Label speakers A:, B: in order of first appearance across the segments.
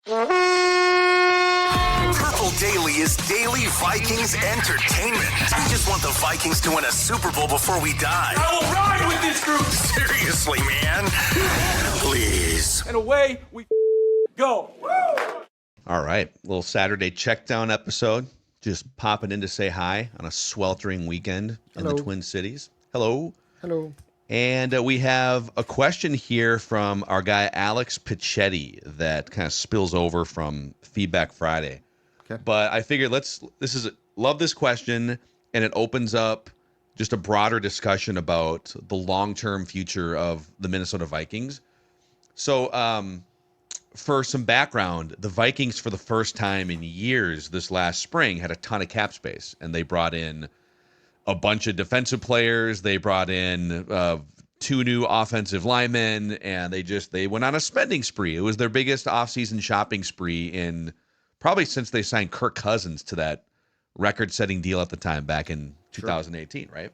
A: Purple Daily is daily Vikings entertainment. We just want the Vikings to win a Super Bowl before we die.
B: I will ride with this group.
A: Seriously, man. Please.
B: And away we go.
C: All right. Little Saturday check down episode. Just popping in to say hi on a sweltering weekend in the Twin Cities. Hello.
D: Hello.
C: And we have a question here from our guy Alex Pichetti that kind of spills over from Feedback Friday.
D: Okay.
C: But I figured love this question, and it opens up just a broader discussion about the long-term future of the Minnesota Vikings. So, for some background, the Vikings for the first time in years this last spring had a ton of cap space, and they brought in a bunch of defensive players. They brought in 2 new offensive linemen, and they went on a spending spree. It was their biggest offseason shopping spree in probably since they signed Kirk Cousins to that record-setting deal at the time back in 2018, right?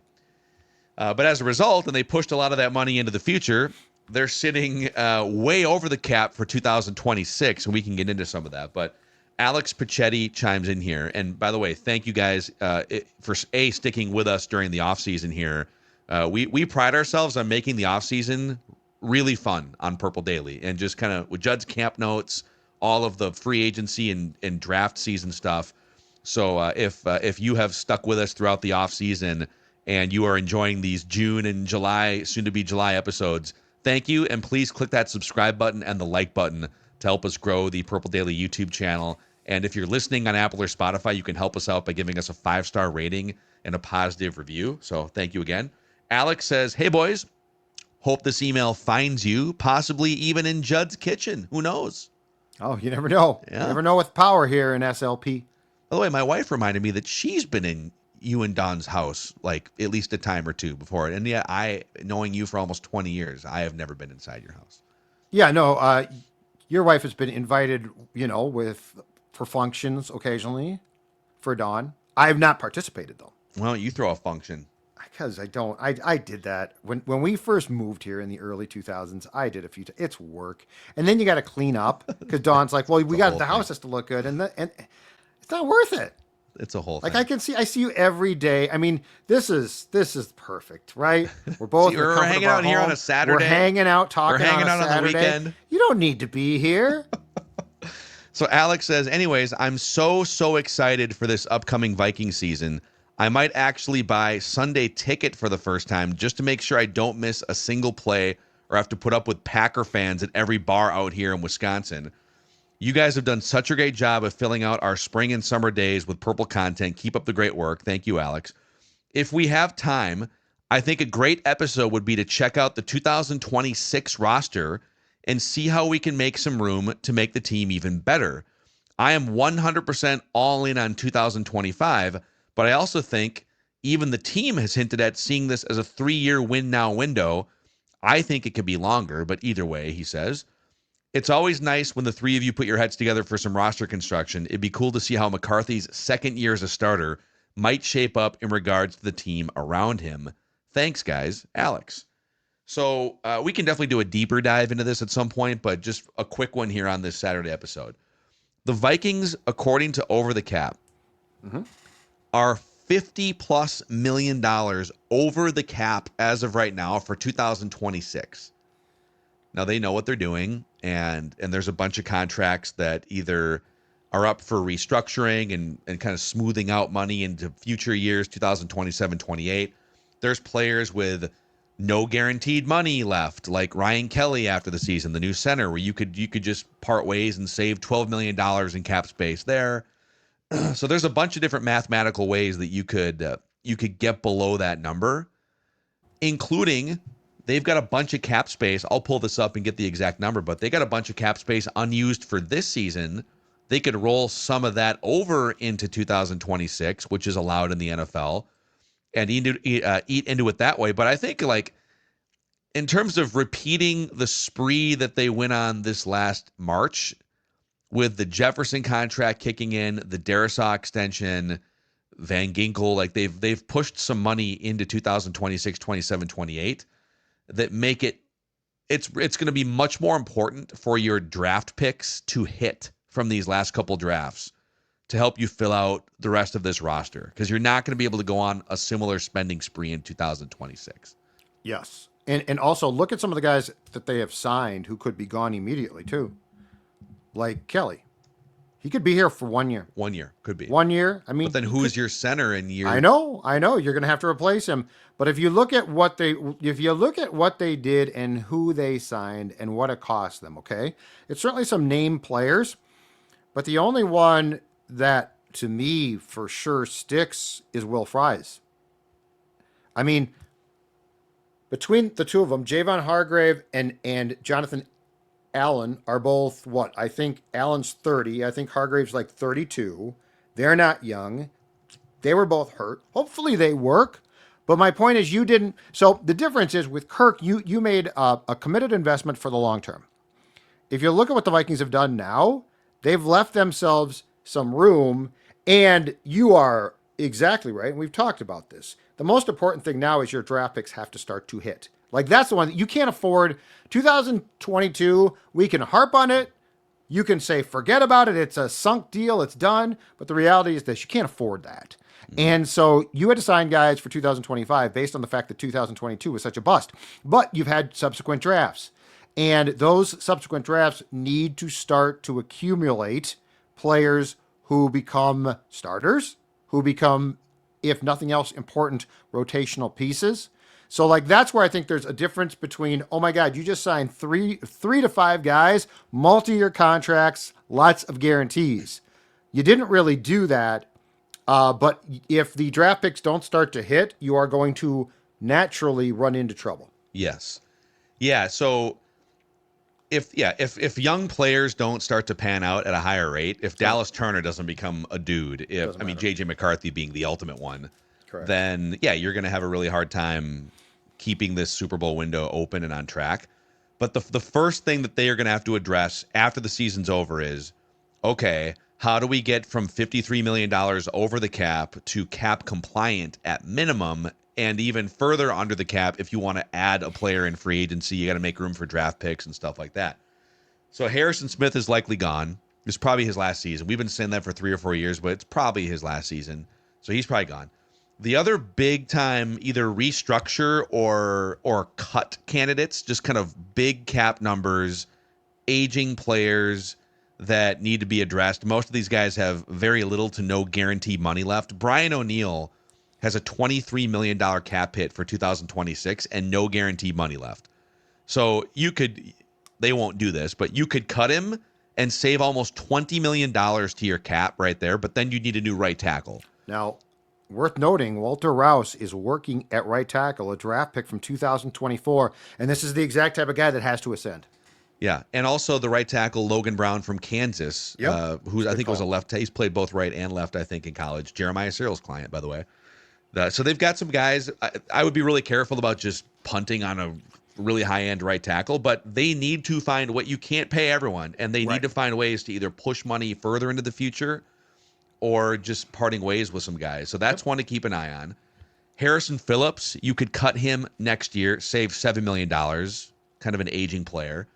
C: But as a result, and they pushed a lot of that money into the future, they're sitting way over the cap for 2026, and we can get into some of that. But Alex Pichetti chimes in here. And by the way, thank you guys for sticking with us during the offseason here. We pride ourselves on making the offseason really fun on Purple Daily, and just kind of with Judd's camp notes, all of the free agency and draft season stuff. So if you have stuck with us throughout the offseason and you are enjoying these June and July, soon to be July episodes, thank you. And please click that subscribe button and the like button to help us grow the Purple Daily YouTube channel. And if you're listening on Apple or Spotify, you can help us out by giving us a 5-star rating and a positive review. So thank you again. Alex says, hey, boys, hope this email finds you, possibly even in Judd's kitchen. Who knows?
D: Oh, you never know.
C: Yeah.
D: You never know with power here in SLP.
C: By the way, my wife reminded me that she's been in you and Don's house like at least a time or two before. And yeah, knowing you for almost 20 years, I have never been inside your house.
D: Yeah, no, your wife has been invited, for functions occasionally for Dawn. I have not participated, though.
C: Why don't you throw a function?
D: Because I don't. I did that when we first moved here in the early 2000s. I did a few. It's work, and then you got to clean up because Dawn's like, "Well, we got the house has to look good," and it's not worth it.
C: It's a whole
D: thing.
C: Like
D: I see you every day. I mean, this is perfect, right? We're both
C: we're hanging out here on a Saturday.
D: We're hanging out talking.
C: We're hanging
D: on
C: out on the weekend.
D: You don't need to be here.
C: So Alex says, anyways, I'm so excited for this upcoming Viking season. I might actually buy Sunday ticket for the first time just to make sure I don't miss a single play or have to put up with Packer fans at every bar out here in Wisconsin. You guys have done such a great job of filling out our spring and summer days with Purple content. Keep up the great work. Thank you, Alex. If we have time, I think a great episode would be to check out the 2026 roster and see how we can make some room to make the team even better. I am 100% all in on 2025, but I also think even the team has hinted at seeing this as a 3-year win-now window. I think it could be longer, but either way, he says, it's always nice when the 3 of you put your heads together for some roster construction. It'd be cool to see how McCarthy's second year as a starter might shape up in regards to the team around him. Thanks, guys. Alex. So we can definitely do a deeper dive into this at some point, but just a quick one here on this Saturday episode. The Vikings, according to Over the Cap, are $50+ million over the cap as of right now for 2026. Now they know what they're doing, and there's a bunch of contracts that either are up for restructuring and kind of smoothing out money into future years, 2027, 28. There's players with no guaranteed money left, like Ryan Kelly after the season, the new center, where you could just part ways and save $12 million in cap space there. So there's a bunch of different mathematical ways that you could get below that number, including they've got a bunch of cap space. I'll pull this up and get the exact number, but they got a bunch of cap space unused for this season. They could roll some of that over into 2026, which is allowed in the NFL, and eat into it that way. But I think, like, in terms of repeating the spree that they went on this last March with the Jefferson contract kicking in, the Darisaw extension, Van Ginkel, like they've pushed some money into 2026, 27, 28 that make it's going to be much more important for your draft picks to hit from these last couple drafts to help you fill out the rest of this roster, because you're not going to be able to go on a similar spending spree in 2026.
D: Yes. And also look at some of the guys that they have signed who could be gone immediately too. Like Kelly. He could be here for 1 year.
C: 1 year could be.
D: 1 year. I mean,
C: but then who is your center in year?
D: I know. You're going to have to replace him. But if you look at what they did and who they signed and what it cost them, okay, it's certainly some name players, but the only one that to me for sure sticks is Will Fries. I mean, between the two of them, Javon Hargrave and Jonathan Allen are both what? I think Allen's 30. I think Hargrave's like 32. They're not young. They were both hurt. Hopefully they work. But my point is you didn't. So the difference is with Kirk, you made a committed investment for the long term. If you look at what the Vikings have done now, they've left themselves some room, and you are exactly right. And we've talked about this. The most important thing now is your draft picks have to start to hit. Like that's the one that you can't afford. 2022, we can harp on it. You can say, forget about it. It's a sunk deal. It's done. But the reality is this, you can't afford that. And so you had to sign guys for 2025 based on the fact that 2022 was such a bust. But you've had subsequent drafts. And those subsequent drafts need to start to accumulate players who become starters, who become, if nothing else, important rotational pieces. So like that's where I think there's a difference between, oh my God, you just signed three to five guys, multi-year contracts, lots of guarantees. You didn't really do that. But if the draft picks don't start to hit, you are going to naturally run into trouble.
C: Yes. Yeah. So if young players don't start to pan out at a higher rate, if Dallas Turner doesn't become a dude, JJ McCarthy being the ultimate one,
D: correct,
C: then yeah, you're going to have a really hard time keeping this Super Bowl window open and on track. But the first thing that they are going to have to address after the season's over is, okay, how do we get from $53 million over the cap to cap compliant at minimum, and even further under the cap if you want to add a player in free agency? You got to make room for draft picks and stuff like that. So Harrison Smith is likely gone. It's probably his last season. We've been saying that for 3 or 4 years, but it's probably his last season. So he's probably gone. The other big time either restructure or cut candidates, just kind of big cap numbers, aging players that need to be addressed. Most of these guys have very little to no guaranteed money left. Brian O'Neill has a $23 million cap hit for 2026 and no guaranteed money left. So they won't do this, but you could cut him and save almost $20 million to your cap right there, but then you need a new right tackle.
D: Now, worth noting, Walter Rouse is working at right tackle, a draft pick from 2024, and this is the exact type of guy that has to ascend.
C: Yeah, and also the right tackle, Logan Brown from Kansas, who I think was a left. He's played both right and left, I think, in college. Jeremiah Searles' client, by the way. So they've got some guys. I would be really careful about just punting on a really high-end right tackle, but they need to find what you can't pay everyone, and they need to find ways to either push money further into the future or just parting ways with some guys. So that's one to keep an eye on. Harrison Phillips, you could cut him next year, save $7 million, kind of an aging player.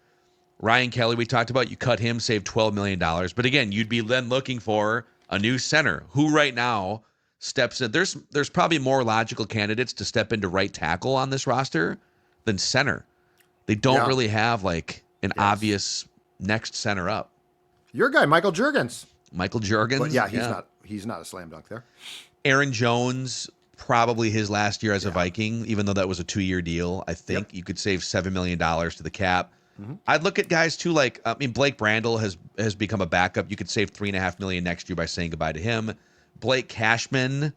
C: Ryan Kelly, we talked about, you cut him, save $12 million. But again, you'd be then looking for a new center who right now steps in. There's probably more logical candidates to step into right tackle on this roster than center. They don't really have like an obvious next center up.
D: Your guy, Michael Juergens.
C: But
D: yeah, he's not a slam dunk there.
C: Aaron Jones, probably his last year as a Viking, even though that was a 2-year deal. I think you could save $7 million to the cap. Mm-hmm. I'd look at guys too, like Blake Brandel has become a backup. You could save $3.5 million next year by saying goodbye to him. Blake Cashman,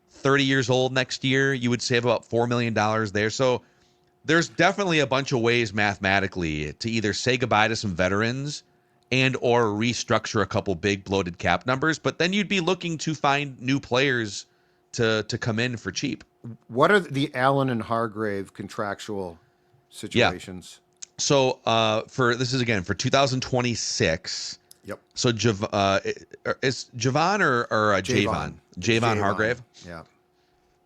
C: 30 years old next year, you would save about $4 million there. So there's definitely a bunch of ways mathematically to either say goodbye to some veterans and or restructure a couple big bloated cap numbers. But then you'd be looking to find new players to come in for cheap.
D: What are the Allen and Hargrave contractual situations?
C: Yeah. So for 2026. Yep. So is Javon or Javon? Javon Hargrave.
D: Yeah.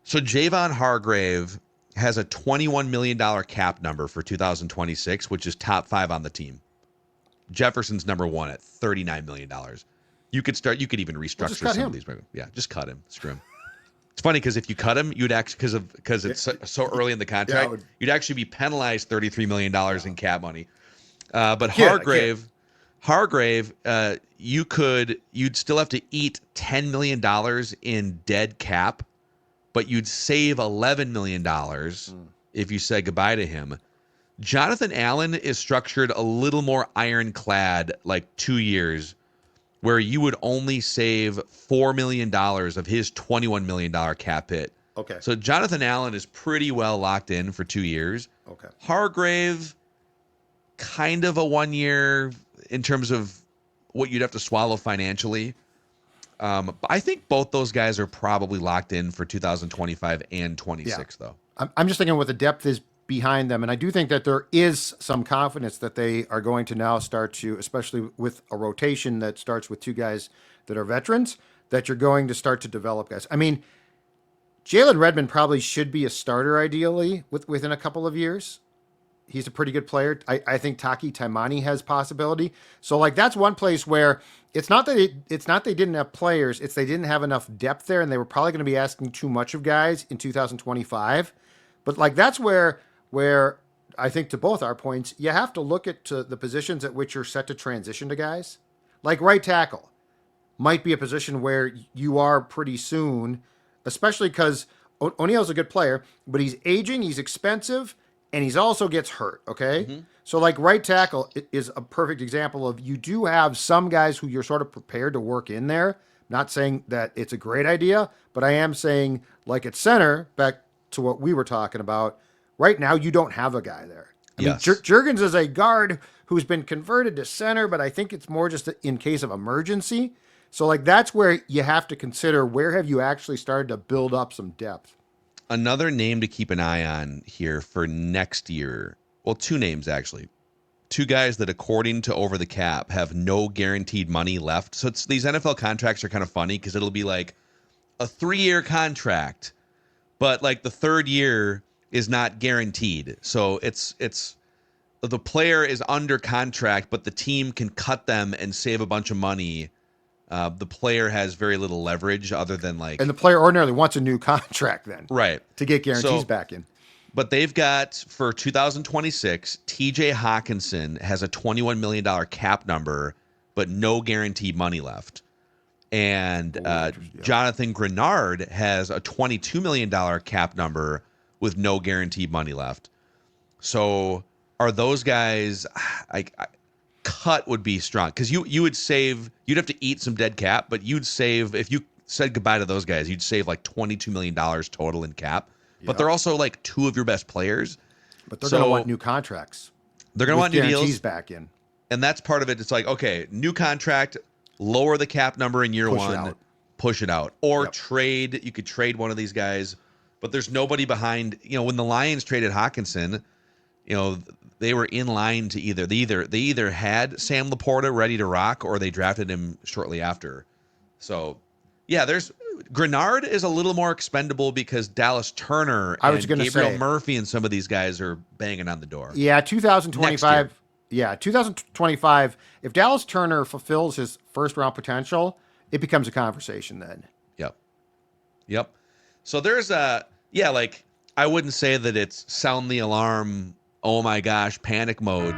C: So Javon Hargrave has a $21 million cap number for 2026, which is top 5 on the team. Jefferson's number 1 at $39 million. You could even restructure some
D: him.
C: of these. Yeah, just cut him. Screw him. It's funny because if you cut him, you'd actually because it's so early in the contract, you'd actually be penalized $33 million in cap money. But Hargrave, you'd still have to eat $10 million in dead cap, but you'd save $11 million if you said goodbye to him. Jonathan Allen is structured a little more ironclad, like 2 years, where you would only save $4 million of his $21 million cap hit.
D: Okay.
C: So Jonathan Allen is pretty well locked in for 2 years.
D: Okay.
C: Hargrave, kind of a 1 year in terms of what you'd have to swallow financially. But I think both those guys are probably locked in for 2025 and 26, though.
D: I'm just thinking what the depth is behind them. And I do think that there is some confidence that they are going to now start to, especially with a rotation that starts with 2 guys that are veterans, that you're going to start to develop guys. I mean, Jalen Redmond probably should be a starter ideally within a couple of years. He's a pretty good player. I think Taki Taimani has possibility. So like that's one place where it's not that they didn't have players, it's they didn't have enough depth there, and they were probably going to be asking too much of guys in 2025. But like that's where I think, to both our points, you have to look at the positions at which you're set to transition to guys. Like right tackle might be a position where you are pretty soon, especially because O'Neill's a good player, but he's aging, he's expensive, and he's also gets hurt, okay? Mm-hmm. So like right tackle is a perfect example of you do have some guys who you're sort of prepared to work in there. Not saying that it's a great idea, but I am saying like at center, back to what we were talking about, right now, you don't have a guy there. I mean, Juergens is a guard who's been converted to center, but I think it's more just in case of emergency. So, like, that's where you have to consider where have you actually started to build up some depth.
C: Another name to keep an eye on here for next year. Well, 2 names, actually. 2 guys that, according to Over the Cap, have no guaranteed money left. So these NFL contracts are kind of funny because it'll be like a 3-year contract, but like the 3rd year is not guaranteed. So it's the player is under contract, but the team can cut them and save a bunch of money. The player has very little leverage other than like...
D: And the player ordinarily wants a new contract then.
C: Right.
D: To get guarantees back in.
C: But they've got, for 2026, TJ Hawkinson has a $21 million cap number, but no guaranteed money left. And Jonathan Grenard has a $22 million cap number with no guaranteed money left. So are those guys, cut would be strong, because you would save, you'd have to eat some dead cap, but you'd save, if you said goodbye to those guys, you'd save like $22 million total in cap. Yep. But they're also like 2 of your best players.
D: But they're going to want new contracts.
C: They're going to want new deals
D: back in.
C: And that's part of it. It's like, okay, new contract, lower the cap number in year 1, push it out. Or trade, you could trade one of these guys. But there's nobody behind, when the Lions traded Hawkinson, they were in line to they either had Sam Laporta ready to rock, or they drafted him shortly after. So, yeah, Grenard is a little more expendable because Dallas Turner and Gabriel Murphy and some of these guys are banging on the door.
D: Yeah, 2025. Yeah, 2025. If Dallas Turner fulfills his first round potential, it becomes a conversation then.
C: Yep. So there's I wouldn't say that it's sound the alarm, oh my gosh, panic mode.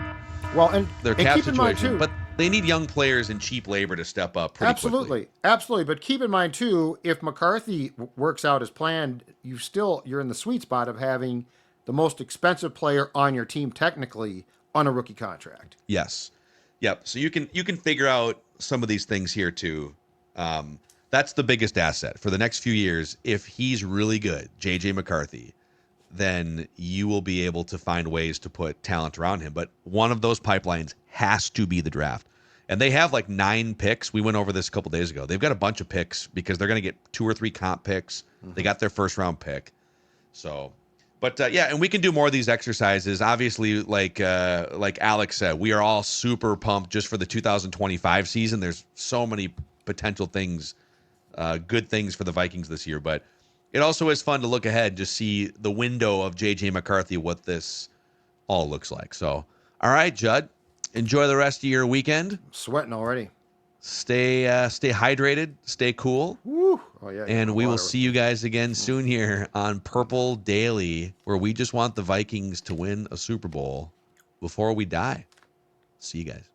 D: Well, and
C: their cap
D: keep in mind too,
C: but they need young players and cheap labor to step up pretty quickly.
D: Absolutely. But keep in mind too, if McCarthy works out as planned, you're in the sweet spot of having the most expensive player on your team technically on a rookie contract.
C: Yes. Yep. So you can figure out some of these things here too. That's the biggest asset for the next few years. If he's really good, JJ McCarthy, then you will be able to find ways to put talent around him. But one of those pipelines has to be the draft. And they have like 9 picks. We went over this a couple days ago. They've got a bunch of picks because they're going to get 2 or 3 comp picks. Mm-hmm. They got their first round pick. So, but and we can do more of these exercises. Obviously, like Alex said, we are all super pumped just for the 2025 season. There's so many potential things, good things for the Vikings this year. But it also is fun to look ahead, just see the window of JJ McCarthy, what this all looks like. So, all right, Judd, Enjoy the rest of your weekend.
D: Sweating already.
C: Stay hydrated. Stay cool.
D: Woo. Oh yeah.
C: And we will
D: water.
C: see you guys again soon here on Purple Daily, where we just want the Vikings to win a Super Bowl before we die. See you guys.